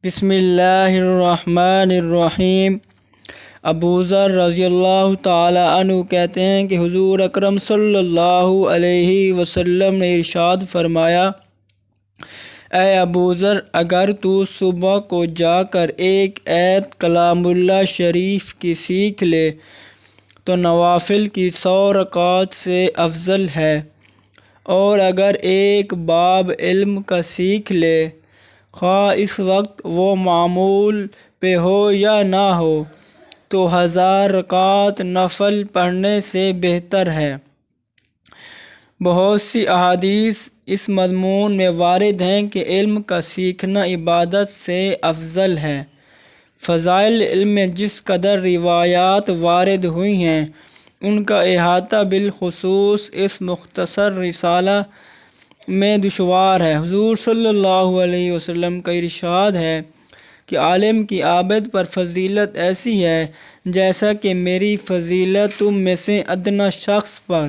بسم اللہ الرحمن الرحیم۔ ابو ذر رضی اللہ تعالی عنہ کہتے ہیں کہ حضور اکرم صلی اللہ علیہ وسلم نے ارشاد فرمایا، اے ابو ذر، اگر تو صبح کو جا کر ایک آیت کلام اللہ شریف کی سیکھ لے تو نوافل کی 100 رکعات سے افضل ہے، اور اگر ایک باب علم کا سیکھ لے، خواہ اس وقت وہ معمول پہ ہو یا نہ ہو، تو 1000 رکعات نفل پڑھنے سے بہتر ہے۔ بہت سی احادیث اس مضمون میں وارد ہیں کہ علم کا سیکھنا عبادت سے افضل ہے۔ فضائل علم میں جس قدر روایات وارد ہوئی ہیں، ان کا احاطہ بالخصوص اس مختصر رسالہ میں دشوار ہے۔ حضور صلی اللہ علیہ وسلم کا ارشاد ہے کہ عالم کی عابد پر فضیلت ایسی ہے جیسا کہ میری فضیلت تم میں سے ادنیٰ شخص پر